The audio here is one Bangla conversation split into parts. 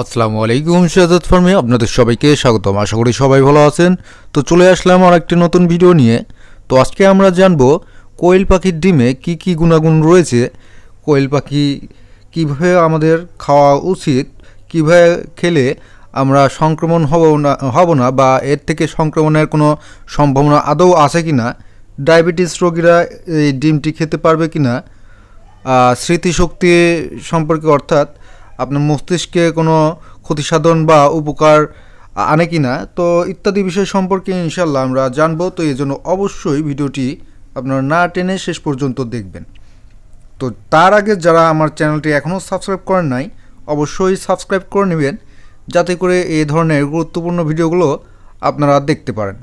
আসসালামু আলাইকুম শাহাদাত ফার্মে আপনাদের সবাইকে স্বাগতম। আশা করি সবাই ভালো আছেন। তো চলে আসলাম আর একটি নতুন ভিডিও নিয়ে। তো আজকে আমরা জানবো কোয়েল পাখির ডিমে কি কি গুণাগুণ রয়েছে, কোয়েল পাখি কীভাবে আমাদের খাওয়া উচিত, কীভাবে খেলে আমরা সংক্রমণ হব না বা এর থেকে সংক্রমণের কোনো সম্ভাবনা আদৌ আছে কি না, ডায়াবেটিস রোগীরা এই ডিমটি খেতে পারবে কি না, স্মৃতিশক্তি সম্পর্কে অর্থাৎ আপনার মস্তিষ্কে কোনো ক্ষতিসাধন বা উপকার আনে কি না, তো ইত্যাদি বিষয় সম্পর্কে ইনশাল্লাহ আমরা জানবো। তো এই জন্য অবশ্যই ভিডিওটি আপনারা না টেনে শেষ পর্যন্ত দেখবেন। তো তার আগে যারা আমার চ্যানেলটি এখনও সাবস্ক্রাইব করেন নাই অবশ্যই সাবস্ক্রাইব করে নেবেন, যাতে করে এই ধরনের গুরুত্বপূর্ণ ভিডিওগুলো আপনারা দেখতে পারেন।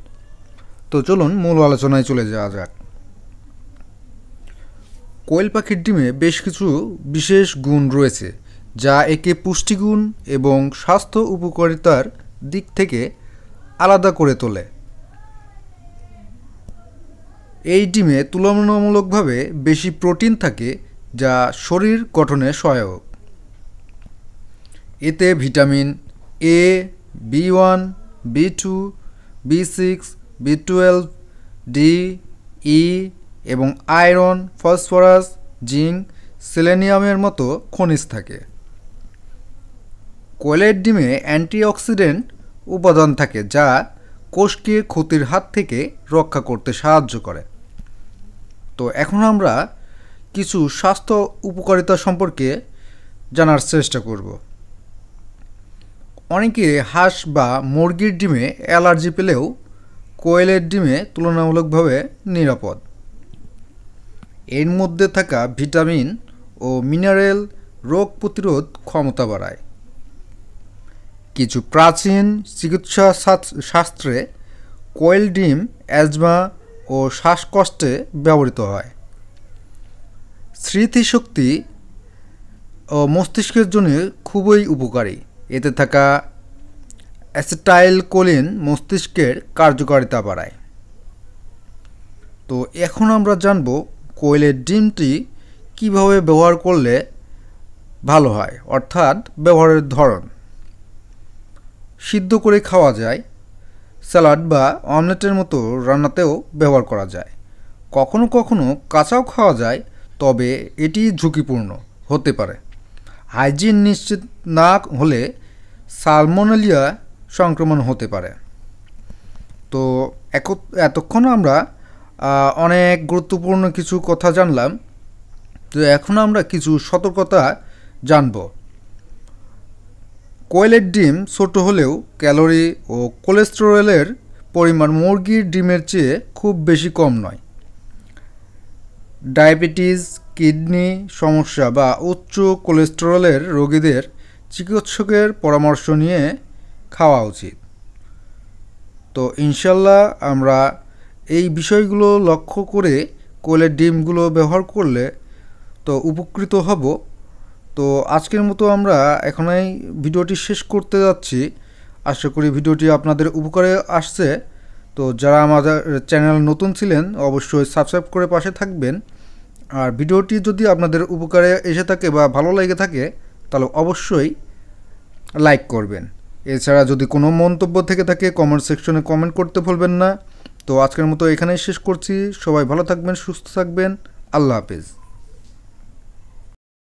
তো চলুন মূল আলোচনায় চলে যাওয়া যাক। কোয়েল পাখির ডিমে বেশ কিছু বিশেষ গুণ রয়েছে যা একে পুষ্টিগুণ এবং স্বাস্থ্য উপকারিতার দিক থেকে আলাদা করে তোলে। এই ডিমে তুলনামূলকভাবে বেশি প্রোটিন থাকে যা শরীর গঠনে সহায়ক। এতে vitamin A, B one, B2, বি6, বি12, D, ই এবং আয়রন, ফসফরাস, জিঙ্ক, সেলেনিয়ামের মতো খনিজ থাকে। কোয়েলের ডিমে অ্যান্টিঅক্সিডেন্ট উপাদান থাকে যা কোষকে ক্ষতির হাত থেকে রক্ষা করতে সাহায্য করে। তো এখন আমরা কিছু স্বাস্থ্য উপকারিতা সম্পর্কে জানার চেষ্টা করব। অনেকে হাঁস বা মুরগির ডিমে অ্যালার্জি পেলেও কোয়েলের ডিমে তুলনামূলকভাবে নিরাপদ। এর মধ্যে থাকা ভিটামিন ও মিনারেল রোগ প্রতিরোধ ক্ষমতা বাড়ায়। কিছু প্রাচীন চিকিৎসা শাস্ত্রে কোয়েল ডিম অ্যাজমা ও শ্বাসকষ্টে ব্যবহৃত হয়। স্মৃতিশক্তি ও মস্তিষ্কের জন্য খুবই উপকারী। এতে থাকা অ্যাসিটাইলকোলিন মস্তিষ্কের কার্যকারিতা বাড়ায়। তো এখন আমরা জানব কোয়েলের ডিমটি কিভাবে ব্যবহার করলে ভালো হয়, অর্থাৎ ব্যবহারের ধরন। সিদ্ধ করে খাওয়া যায়, স্যালাড বা অমলেটের মতো রান্নাতেও ব্যবহার করা যায়। কখনো কখনো কাঁচাও খাওয়া যায়, তবে এটি ঝুঁকিপূর্ণ হতে পারে। হাইজিন নিশ্চিত না হলে সালমোনেলিয়া সংক্রমণ হতে পারে। তো এতক্ষণ আমরা অনেক গুরুত্বপূর্ণ কিছু কথা জানলাম। তো এখন আমরা কিছু সতর্কতা জানব। কোয়েলের ডিম ছোট হলেও ক্যালোরি ও কোলেস্টেরলের পরিমাণ মুরগির ডিমের চেয়ে খুব বেশি কম নয়। ডায়াবেটিস, কিডনি সমস্যা বা উচ্চ কোলেস্টেরলের রোগীদের চিকিৎসকের পরামর্শ নিয়ে খাওয়া উচিত। তো ইনশাল্লাহ আমরা এই বিষয়গুলো লক্ষ্য করে কোয়েলের ডিমগুলো ব্যবহার করলে তো উপকৃত হব। তো আজকের মতো আমরা এখনই ভিডিওটি শেষ করতে যাচ্ছি। আশা করি ভিডিওটি আপনাদের উপকারে আসছে। তো যারা আমাদের চ্যানেল নতুন ছিলেন অবশ্যই সাবস্ক্রাইব করে পাশে থাকবেন। আর ভিডিওটি যদি আপনাদের উপকারে এসে থাকে বা ভালো লেগে থাকে তাহলে অবশ্যই লাইক করবেন। এছাড়া যদি কোনো মন্তব্য থেকে থাকে কমেন্ট সেকশনে কমেন্ট করতে ভুলবেন না। তো আজকের মতো এখানেই শেষ করছি। সবাই ভালো থাকবেন, সুস্থ থাকবেন। আল্লাহ হাফেজ।